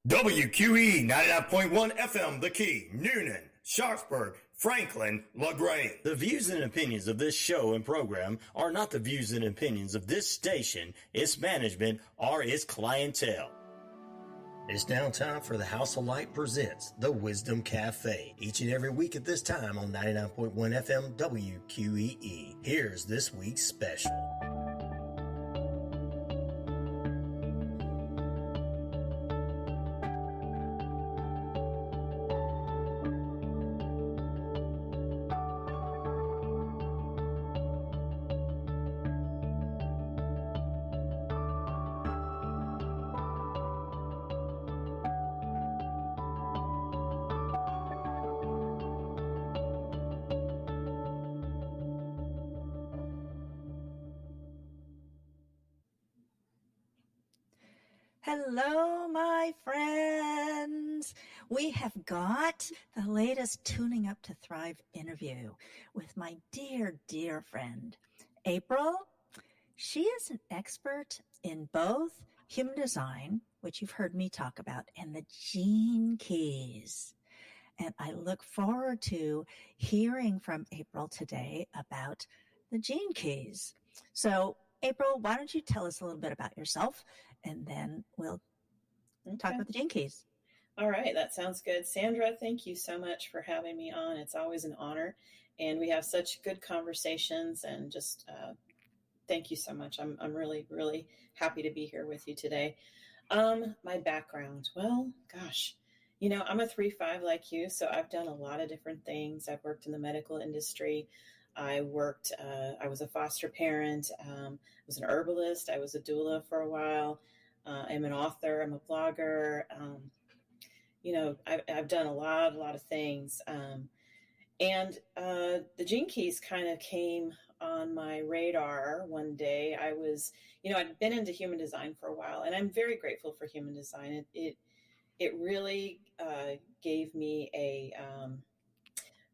WQEE 99.1 FM The Key, Newman, Sharpsburg, Franklin, LaGrange. The views and opinions of this show and program are not the views and opinions of this station, its management, or its clientele. It's now time for the House of Light presents The Wisdom Cafe, each and every week at this time on 99.1 FM WQEE. Here's this week's special. Hello, my friends. We have got the latest Tuning Up to Thrive interview with my dear, dear friend, April. She is an expert in both human design, which you've heard me talk about, and the gene keys. And I look forward to hearing from April today about the gene keys. So, April, why don't you tell us a little bit about yourself, and then we'll talk about the gene keys. All right, that sounds good. Sandra, thank you so much for having me on. It's always an honor, and we have such good conversations, and just thank you so much. I'm really, really happy to be here with you today. My background, well, gosh, I'm a 3-5 like you, so I've done a lot of different things. I've worked in the medical industry. I was a foster parent, was an herbalist, I was a doula for a while, I'm an author, I'm a blogger, I've done a lot of things, and the gene keys kind of came on my radar one day. I'd been into human design for a while, and I'm very grateful for human design. It really gave me a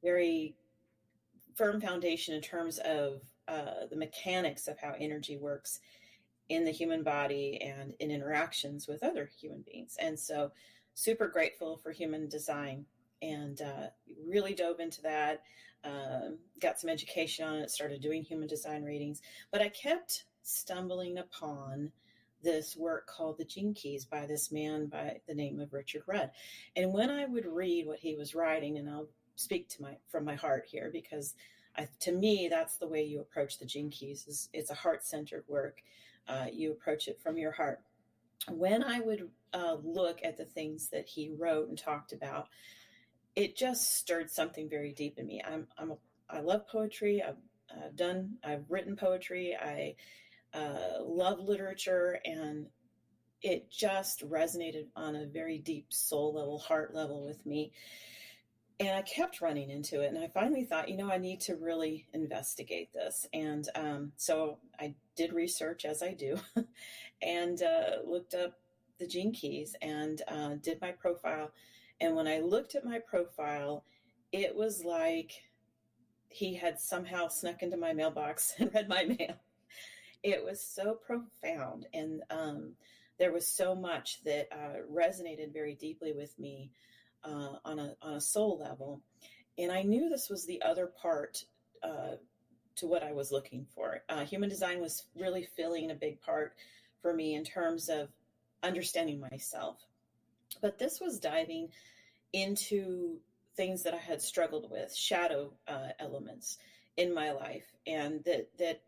very firm foundation in terms of the mechanics of how energy works in the human body and in interactions with other human beings. And so super grateful for human design, and really dove into that, got some education on it, started doing human design readings. But I kept stumbling upon this work called The Gene Keys by this man by the name of Richard Rudd. And when I would read what he was writing, and I'll speak from my heart here, because to me, that's the way you approach the gene keys. It's a heart-centered work. You approach it from your heart. When I would look at the things that he wrote and talked about, it just stirred something very deep in me. I love poetry. I've written poetry. I love literature, and it just resonated on a very deep soul level, heart level with me. And I kept running into it, and I finally thought, I need to really investigate this. And so I did research, as I do, and looked up the gene keys and did my profile. And when I looked at my profile, it was like he had somehow snuck into my mailbox and read my mail. It was so profound, and there was so much that resonated very deeply with me on a soul level. And I knew this was the other part to what I was looking for. Human design was really filling a big part for me in terms of understanding myself. But this was diving into things that I had struggled with, shadow elements in my life. And that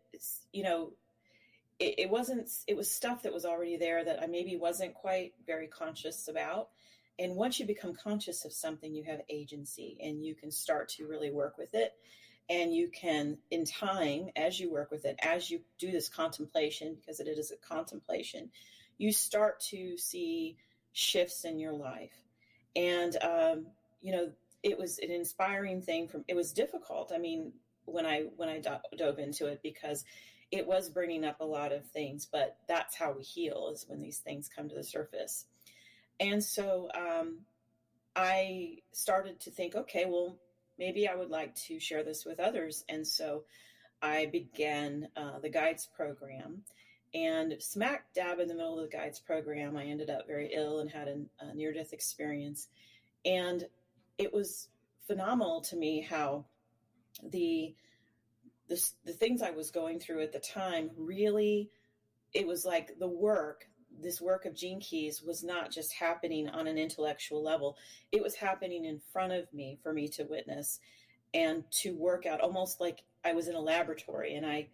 it was stuff that was already there that I maybe wasn't quite very conscious about. And once you become conscious of something, you have agency, and you can start to really work with it. And you can, in time, as you work with it, as you do this contemplation, because it is a contemplation, you start to see shifts in your life. And, it was an inspiring thing. It was difficult. I mean, when I dove into it, because it was bringing up a lot of things, but that's how we heal, is when these things come to the surface. And so I started to think, okay, well, maybe I would like to share this with others. And so I began the Guides program. And smack dab in the middle of the guides program, I ended up very ill and had a near-death experience. And it was phenomenal to me how the things I was going through at the time really, it was like this work of Gene Keys was not just happening on an intellectual level. It was happening in front of me for me to witness and to work out, almost like I was in a laboratory, and I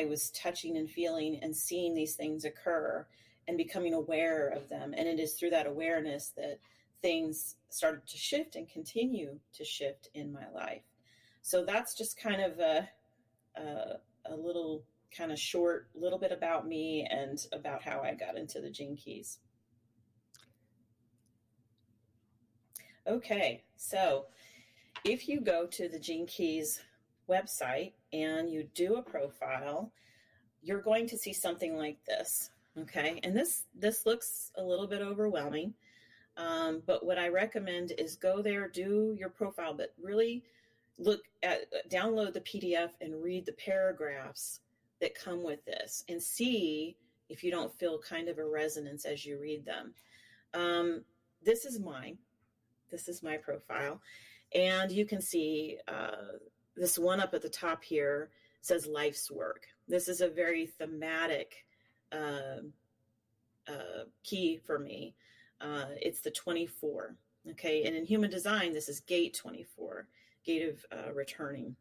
was touching and feeling and seeing these things occur and becoming aware of them. And it is through that awareness that things started to shift and continue to shift in my life. So that's just kind of a little kind of short little bit about me and about how I got into the Gene Keys. Okay, so if you go to the Gene Keys website and you do a profile, you're going to see something like this. Okay, and this looks a little bit overwhelming, but what I recommend is go there, do your profile, but really download the PDF and read the paragraphs that come with this and see if you don't feel kind of a resonance as you read them. This is mine. This is my profile. And you can see this one up at the top here says life's work. This is a very thematic key for me. It's the 24. Okay. And in human design, this is gate 24, gate of returning.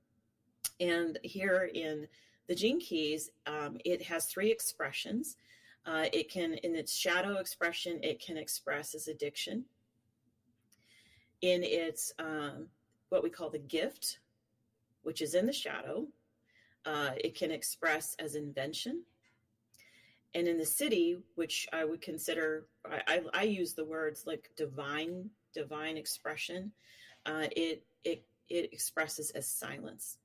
And here in the Gene Keys, it has 3 expressions. It can, in its shadow expression, it can express as addiction. In its, what we call the gift, which is in the shadow, it can express as invention. And in the city, which I would consider, I use the words like divine expression, it expresses as silence.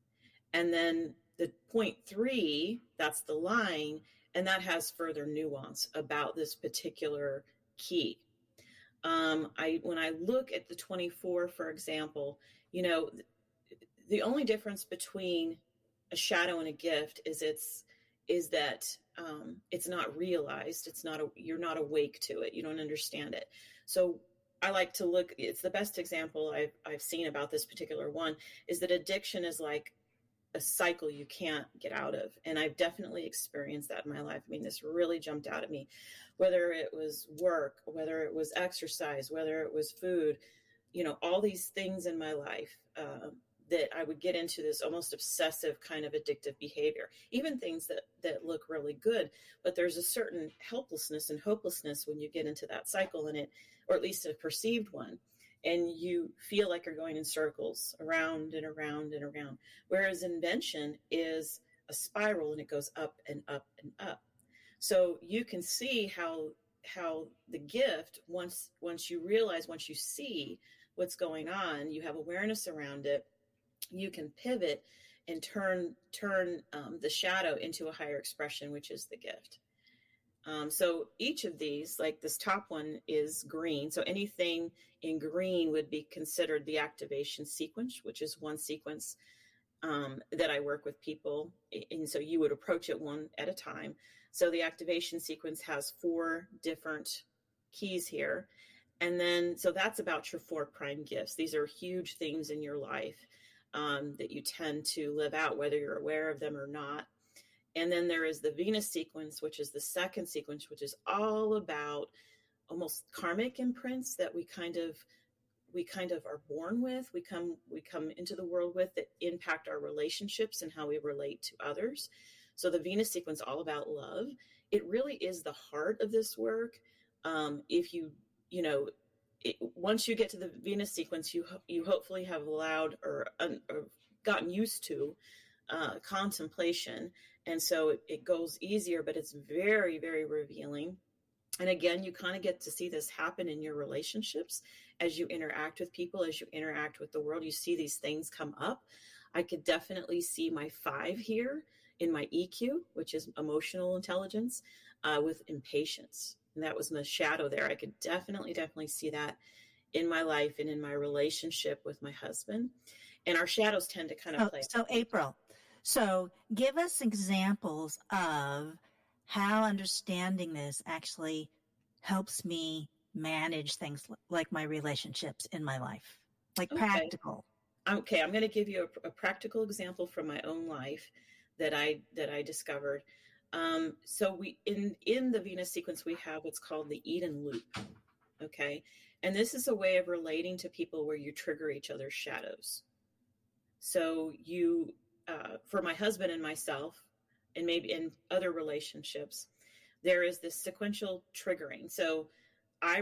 And then the 0.3, that's the line, and that has further nuance about this particular key. When I look at the 24, for example, the only difference between a shadow and a gift is that it's not realized. You're not awake to it. You don't understand it. So I like to look. It's the best example I've seen about this particular one is that addiction is like a cycle you can't get out of. And I've definitely experienced that in my life. I mean, this really jumped out at me, whether it was work, whether it was exercise, whether it was food, all these things in my life that I would get into this almost obsessive kind of addictive behavior, even things that look really good. But there's a certain helplessness and hopelessness when you get into that cycle in it, or at least a perceived one. And you feel like you're going in circles around and around and around. Whereas invention is a spiral and it goes up and up and up. So you can see how the gift, once you realize, once you see what's going on, you have awareness around it, you can pivot and turn the shadow into a higher expression, which is the gift. So each of these, like this top one is green. So anything in green would be considered the activation sequence, which is one sequence that I work with people. And so you would approach it one at a time. So the activation sequence has 4 different keys here. And then, so that's about your 4 prime gifts. These are huge things in your life that you tend to live out, whether you're aware of them or not. And then there is the Venus sequence, which is the second sequence, which is all about almost karmic imprints that we kind of are born with. We come into the world with that impact our relationships and how we relate to others. So the Venus sequence, all about love. It really is the heart of this work. If once you get to the Venus sequence, you hopefully have allowed or gotten used to contemplation. And so it goes easier, but it's very, very revealing. And again, you kind of get to see this happen in your relationships as you interact with people, as you interact with the world. You see these things come up. I could definitely see my 5 here in my EQ, which is emotional intelligence, with impatience. And that was in the shadow there. I could definitely see that in my life and in my relationship with my husband. And our shadows tend to kind of play. So April, so give us examples of how understanding this actually helps me manage things like my relationships in my life, like Okay. practical. Okay, I'm going to give you a practical example from my own life that I discovered. So we in the Venus sequence we have what's called the Eden loop. Okay, and this is a way of relating to people where you trigger each other's shadows. So you, for my husband and myself, and maybe in other relationships, there is this sequential triggering. So I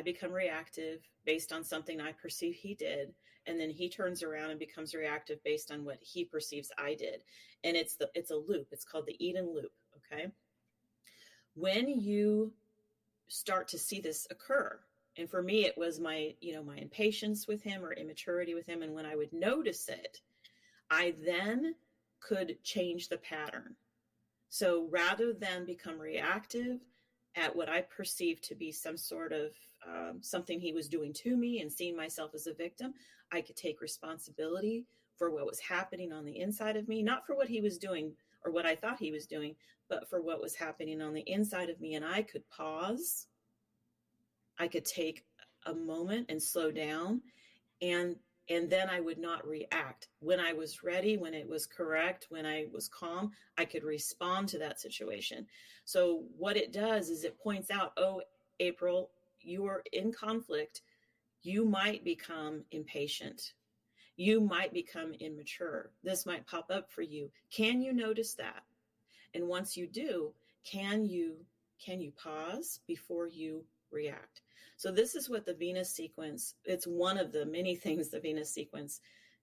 become reactive based on something I perceive he did, and then he turns around and becomes reactive based on what he perceives I did. And it's a loop. It's called the Eden loop, okay? When you start to see this occur, and for me it was my impatience with him or immaturity with him, and when I would notice it, I then could change the pattern. So rather than become reactive at what I perceived to be some sort of something he was doing to me and seeing myself as a victim, I could take responsibility for what was happening on the inside of me, not for what he was doing or what I thought he was doing, but for what was happening on the inside of me. And I could pause, I could take a moment and slow down, and then I would not react. When I was ready, when it was correct, when I was calm, I could respond to that situation. So what it does is it points out, oh, April, you are in conflict. You might become impatient. You might become immature. This might pop up for you. Can you notice that? And once you do, can you pause before you react? So this is what the Venus sequence, it's one of the many things the Venus sequence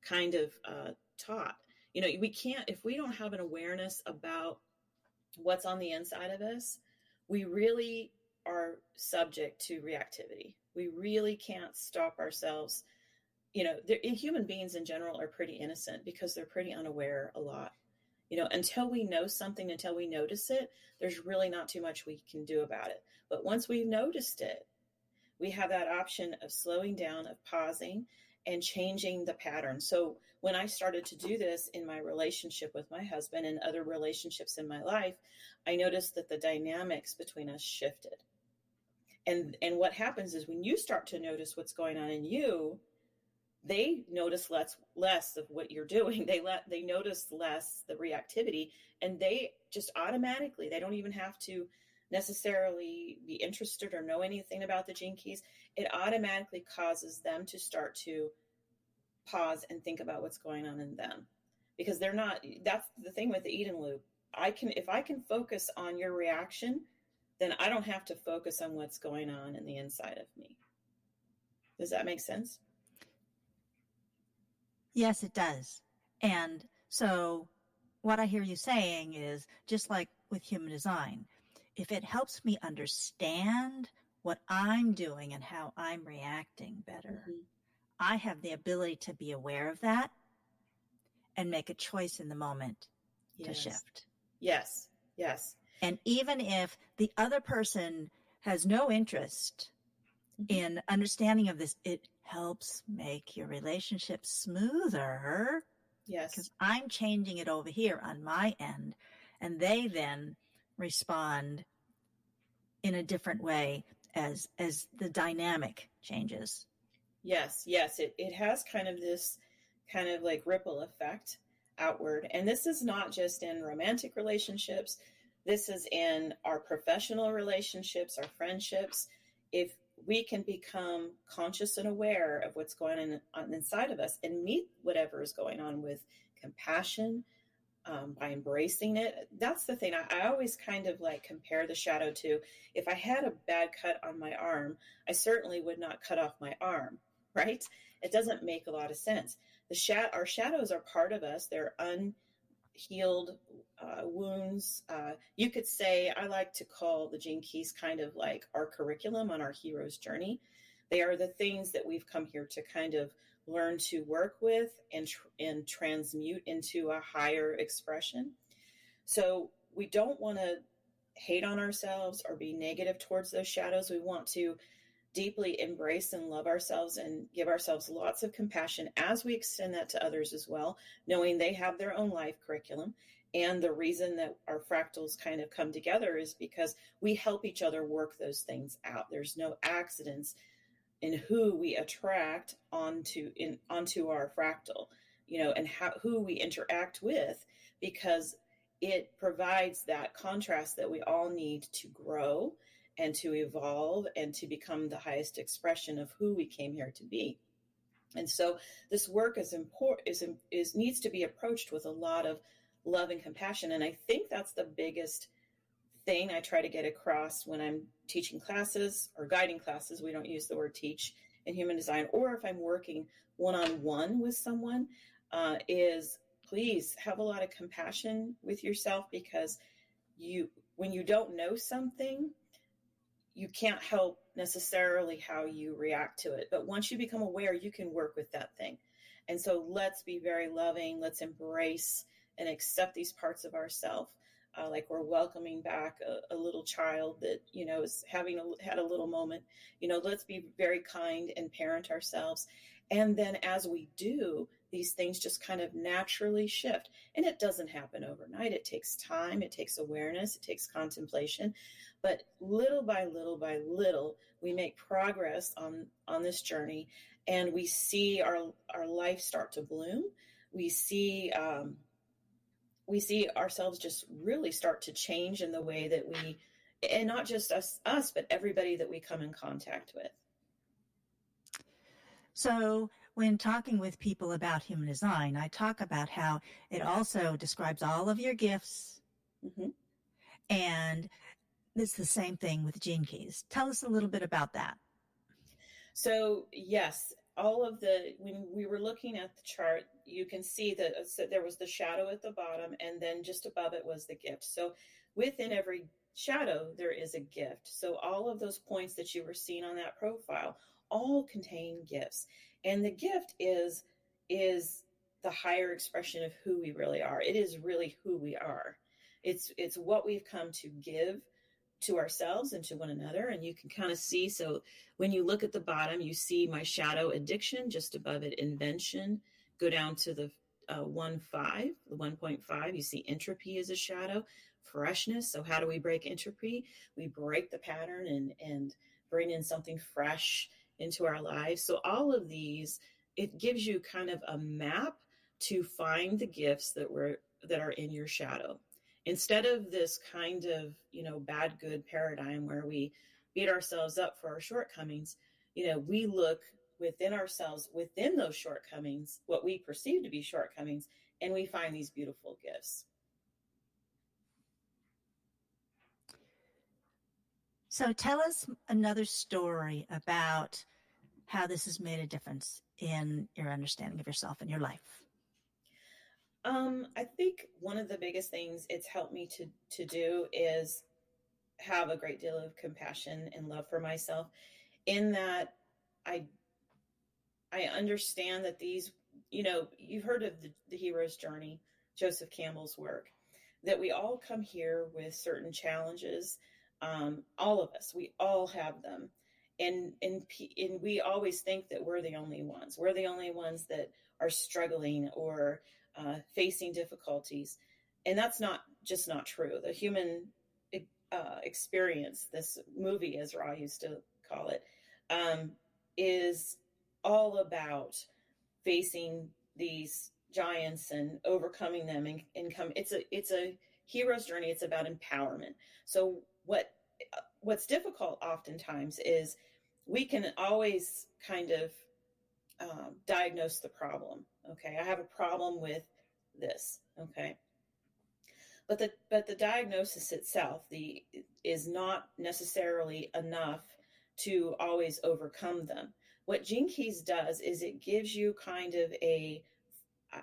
kind of taught. We can't, if we don't have an awareness about what's on the inside of us, we really are subject to reactivity. We really can't stop ourselves. Human beings in general are pretty innocent because they're pretty unaware a lot. Until we know something, until we notice it, there's really not too much we can do about it. But once we've noticed it, we have that option of slowing down, of pausing, and changing the pattern. So when I started to do this in my relationship with my husband and other relationships in my life, I noticed that the dynamics between us shifted. And what happens is when you start to notice what's going on in you, they notice less of what you're doing. They notice less the reactivity, and they just automatically, they don't even have to necessarily be interested or know anything about the gene keys. It automatically causes them to start to pause and think about what's going on in them, because they're not. That's the thing with the Eden loop. If I can focus on your reaction, then I don't have to focus on what's going on in the inside of me. Does that make sense? Yes, it does. And so what I hear you saying is, just like with human design, if it helps me understand what I'm doing and how I'm reacting better, I have the ability to be aware of that and make a choice in the moment to shift. Yes. Yes. And even if the other person has no interest in understanding of this, it helps make your relationship smoother. Yes. Because I'm changing it over here on my end, and they then respond in a different way as the dynamic changes. Yes. It has kind of this kind of like ripple effect outward. And this is not just in romantic relationships. This is in our professional relationships, our friendships. If we can become conscious and aware of what's going on inside of us and meet whatever is going on with compassion, by embracing it. That's the thing. I always kind of like compare the shadow to, if I had a bad cut on my arm, I certainly would not cut off my arm, right? It doesn't make a lot of sense. Our shadows are part of us. They're unhealed wounds. You could say, I like to call the Gene Keys kind of like our curriculum on our hero's journey. They are the things that we've come here to kind of learn to work with and transmute into a higher expression. So we don't want to hate on ourselves or be negative towards those shadows. We want to deeply embrace and love ourselves and give ourselves lots of compassion as we extend that to others as well, knowing they have their own life curriculum. And the reason that our fractals kind of come together is because we help each other work those things out. There's no accidents in who we attract onto our fractal, and who we interact with, because it provides that contrast that we all need to grow and to evolve and to become the highest expression of who we came here to be. And so this work is important, is needs to be approached with a lot of love and compassion. And I think that's the biggest thing I try to get across when I'm teaching classes or guiding classes. We don't use the word teach in human design, or if I'm working one-on-one with someone, is please have a lot of compassion with yourself, because when you don't know something, you can't help necessarily how you react to it. But once you become aware, you can work with that thing. And so let's be very loving. Let's embrace and accept these parts of ourselves. Like we're welcoming back a little child that, is had a little moment. Let's be very kind and parent ourselves. And then as we do, these things just kind of naturally shift. And it doesn't happen overnight. It takes time. It takes awareness. It takes contemplation. But little by little by little, we make progress on this journey, and we see our life start to bloom. We see ourselves just really start to change in the way that we, and not just us, but everybody that we come in contact with. So when talking with people about human design, I talk about how it also describes all of your gifts. Mm-hmm. And it's the same thing with gene keys. Tell us a little bit about that. So yes, when we were looking at the chart, you can see that there was the shadow at the bottom, and then just above it was the gift. So within every shadow, there is a gift. So all of those points that you were seeing on that profile all contain gifts. And the gift is the higher expression of who we really are. It is really who we are. It's what we've come to give to ourselves and to one another. And you can kind of see, so when you look at the bottom, you see my shadow addiction, just above it invention, go down to the 1.5, you see entropy as a shadow, freshness. So how do we break entropy? We break the pattern and bring in something fresh into our lives. So all of these, it gives you kind of a map to find the gifts that are in your shadow. Instead of this kind of, bad, good paradigm where we beat ourselves up for our shortcomings, we look within ourselves, within those shortcomings, what we perceive to be shortcomings, and we find these beautiful gifts. So tell us another story about how this has made a difference in your understanding of yourself and your life. I think one of the biggest things it's helped me to do is have a great deal of compassion and love for myself, in that I understand that these, you've heard of the hero's journey, Joseph Campbell's work, that we all come here with certain challenges. All of us, we all have them. And we always think that we're the only ones. We're the only ones that are struggling or facing difficulties. And that's not true. The human experience, this movie, as Ra used to call it, is all about facing these giants and overcoming them and it's a hero's journey. It's about empowerment. So what's difficult oftentimes is we can always kind of diagnose the problem. Okay, I have a problem with this. Okay, but the diagnosis itself is not necessarily enough to always overcome them. What Gene Keys does is it gives you kind of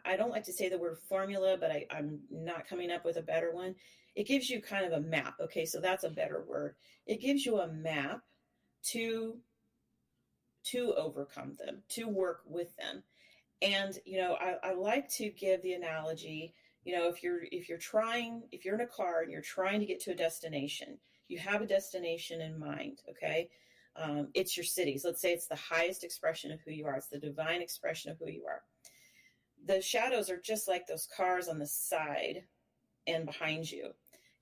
I don't like to say the word formula, but I'm not coming up with a better one. It gives you kind of a map. Okay, so that's a better word. It gives you a map to overcome them, to work with them. And, I like to give the analogy, if you're in a car and you're trying to get to a destination, you have a destination in mind. Okay. It's your cities. Let's say it's the highest expression of who you are. It's the divine expression of who you are. The shadows are just like those cars on the side and behind you.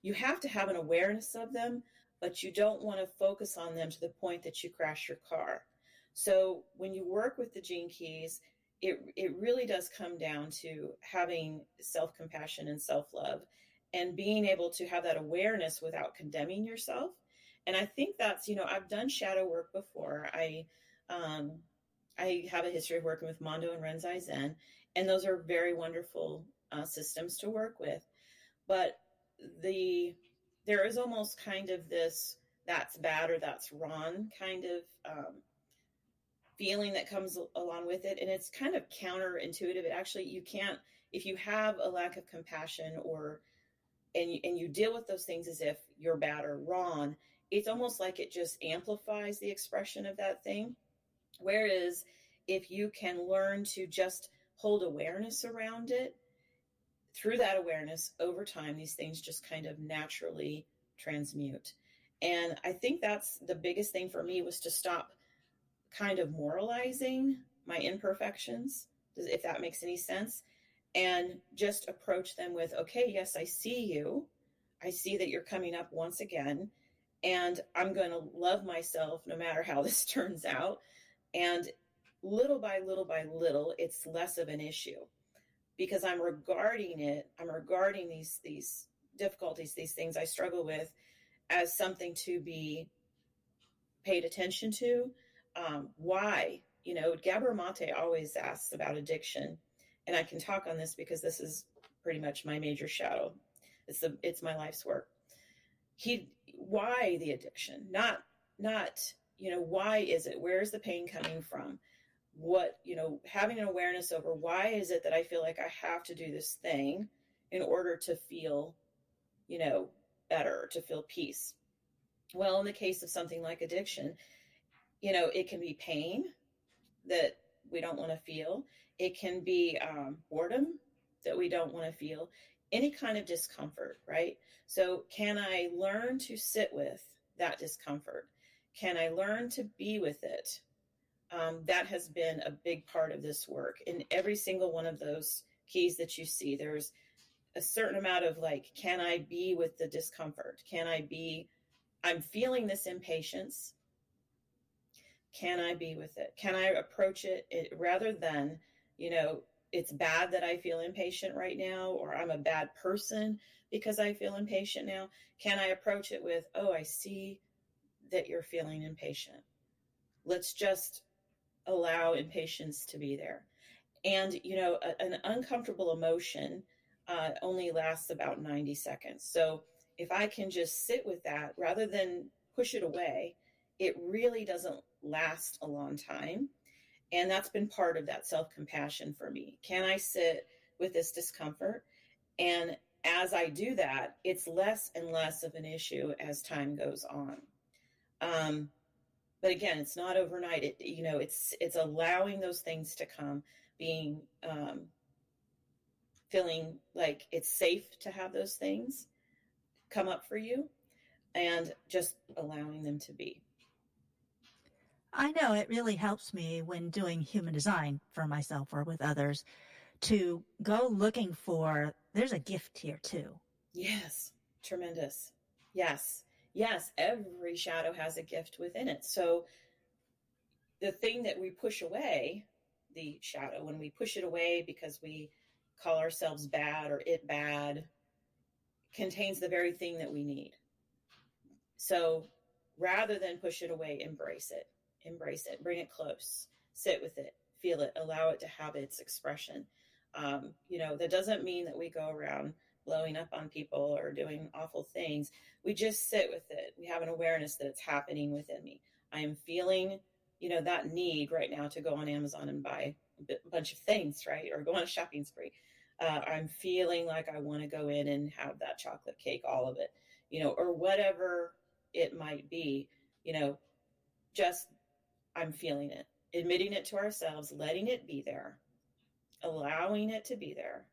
You have to have an awareness of them, but you don't want to focus on them to the point that you crash your car. So when you work with the gene keys, it really does come down to having self-compassion and self-love and being able to have that awareness without condemning yourself. And I think that's, I've done shadow work before. Um, I have a history of working with Mondo and Renzai Zen, and those are very wonderful systems to work with. But there is almost kind of this that's bad or that's wrong kind of feeling that comes along with it, and it's kind of counterintuitive. It actually, you can't, if you have a lack of compassion and you deal with those things as if you're bad or wrong, it's almost like it just amplifies the expression of that thing. Whereas if you can learn to just hold awareness around it, through that awareness over time, these things just kind of naturally transmute. And I think that's the biggest thing for me, was to stop kind of moralizing my imperfections, if that makes any sense, and just approach them with, okay, yes, I see you. I see that you're coming up once again, and I'm going to love myself no matter how this turns out. And little by little by little, it's less of an issue, because I'm regarding these difficulties, these things I struggle with, as something to be paid attention to. Why? Gabor Mate always asks about addiction, and I can talk on this because this is pretty much my major shadow. It's my life's work. Why the addiction? Not, why is it? Where is the pain coming from? What, having an awareness over why is it that I feel like I have to do this thing in order to feel, better, to feel peace. Well, in the case of something like addiction, it can be pain that we don't want to feel. It can be boredom that we don't want to feel, any kind of discomfort, right? So can I learn to sit with that discomfort? Can I learn to be with it? That has been a big part of this work. In every single one of those keys that you see, there's a certain amount of can I be with the discomfort? I'm feeling this impatience. Can I be with it? Can I approach it rather than, it's bad that I feel impatient right now, or I'm a bad person because I feel impatient now? Can I approach it with, oh, I see that you're feeling impatient. Let's just allow impatience to be there. And, an uncomfortable emotion only lasts about 90 seconds. So if I can just sit with that rather than push it away, it really doesn't last a long time. And that's been part of that self-compassion for me. Can I sit with this discomfort? And as I do that, it's less and less of an issue as time goes on. But again, it's not overnight. It's allowing those things to come, being feeling like it's safe to have those things come up for you, and just allowing them to be. I know it really helps me when doing human design for myself or with others to go looking for, there's a gift here too. Yes, tremendous. Yes, every shadow has a gift within it. So the thing that we push away, the shadow, when we push it away because we call ourselves bad or it bad, contains the very thing that we need. So rather than push it away, embrace it, bring it close, sit with it, feel it, allow it to have its expression. That doesn't mean that we go around blowing up on people or doing awful things. We just sit with it. We have an awareness that it's happening within me. I am feeling, that need right now to go on Amazon and buy a bunch of things, right? Or go on a shopping spree. I'm feeling like I want to go in and have that chocolate cake, all of it, or whatever it might be, just I'm feeling it, admitting it to ourselves, letting it be there, allowing it to be there,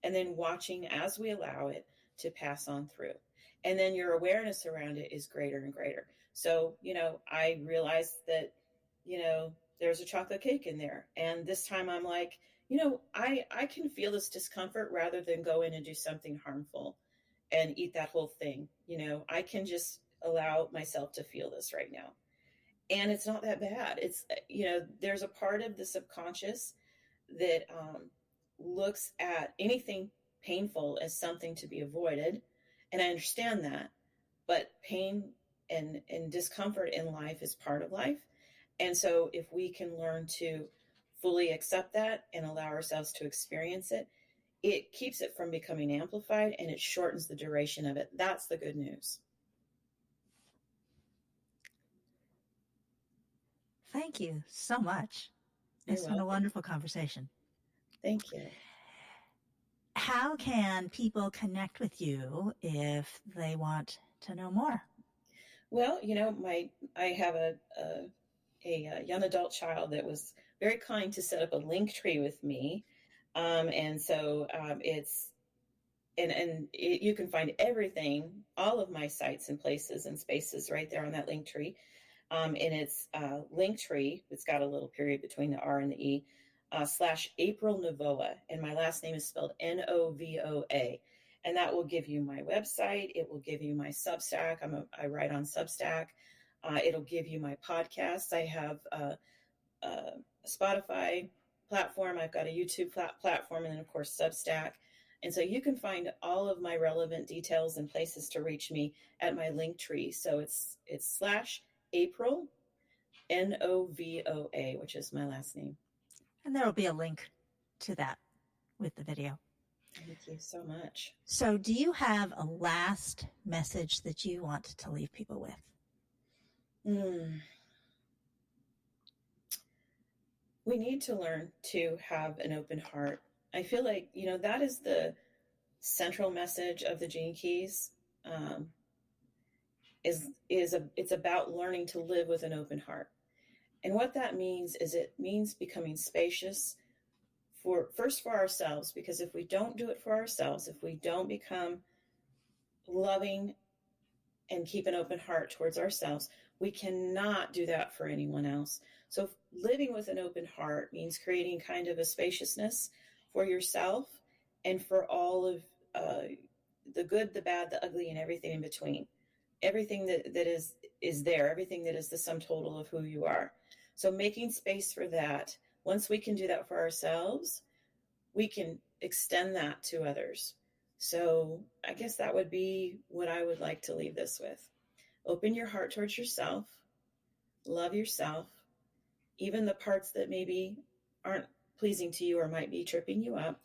and then watching as we allow it to pass on through. And then your awareness around it is greater and greater. So, I realized that, there's a chocolate cake in there. And this time I'm like, I can feel this discomfort rather than go in and do something harmful and eat that whole thing. I can just allow myself to feel this right now. And it's not that bad. There's a part of the subconscious that looks at anything painful as something to be avoided. And I understand that. But pain and discomfort in life is part of life. And so if we can learn to fully accept that and allow ourselves to experience it, it keeps it from becoming amplified and it shortens the duration of it. That's the good news. Thank you so much. You're It's been a welcome. wonderful conversation. Thank you. How can people connect with you if they want to know more? Well, I have a young adult child that was very kind to set up a link tree with me. And so it's you can find everything, all of my sites and places and spaces right there on that link tree. And it's link tree. It's got a little period between the R and the E / April Novoa. And my last name is spelled Novoa. And that will give you my website. It will give you my Substack. I write on Substack. It'll give you my podcasts. I have a Spotify platform. I've got a YouTube platform, and then of course Substack. And so you can find all of my relevant details and places to reach me at my link tree. So it's / April Novoa, which is my last name. And there will be a link to that with the video. Thank you so much. So do you have a last message that you want to leave people with? We need to learn to have an open heart. I feel like, that is the central message of the Gene Keys. It's about learning to live with an open heart. And what that means is it means becoming spacious first for ourselves, because if we don't do it for ourselves, if we don't become loving and keep an open heart towards ourselves, we cannot do that for anyone else. So living with an open heart means creating kind of a spaciousness for yourself and for all of the good, the bad, the ugly, and everything in between. Everything that is there, everything that is the sum total of who you are. So making space for that, once we can do that for ourselves, we can extend that to others. So I guess that would be what I would like to leave this with. Open your heart towards yourself, love yourself, even the parts that maybe aren't pleasing to you or might be tripping you up,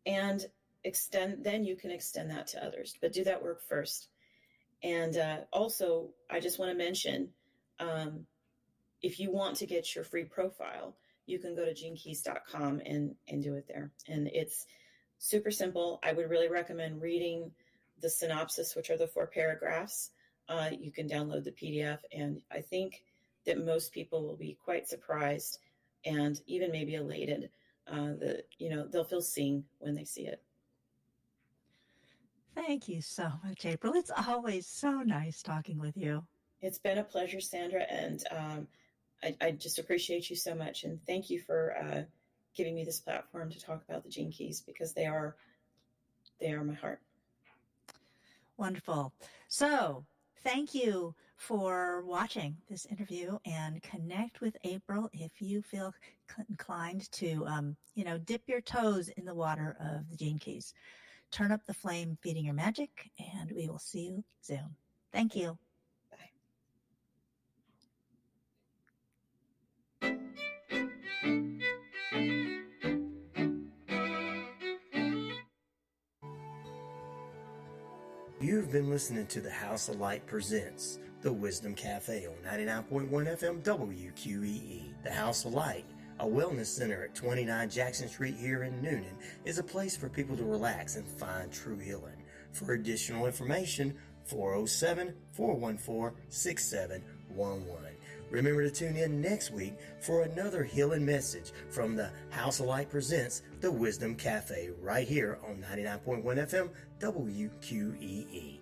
and then you can extend that to others, but do that work first. And also, I just want to mention, if you want to get your free profile, you can go to genekeys.com and do it there. And it's super simple. I would really recommend reading the synopsis, which are the 4 paragraphs. You can download the PDF, and I think that most people will be quite surprised and even maybe elated that they'll feel seen when they see it. Thank you so much, April. It's always so nice talking with you. It's been a pleasure, Sandra, and I just appreciate you so much, and thank you for giving me this platform to talk about the Gene Keys, because they are my heart. Wonderful. So thank you for watching this interview, and connect with April if you feel inclined to, dip your toes in the water of the Gene Keys. Turn up the flame, feeding your magic, and we will see you soon. Thank you. You've been listening to the House of Light presents the Wisdom Cafe on 99.1 FM WQEE. The House of Light, a wellness center at 29 Jackson Street here in Newnan, is a place for people to relax and find true healing. For additional information, 407-414-6711. Remember to tune in next week for another healing message from the House of Light presents the Wisdom Cafe right here on 99.1 FM WQEE.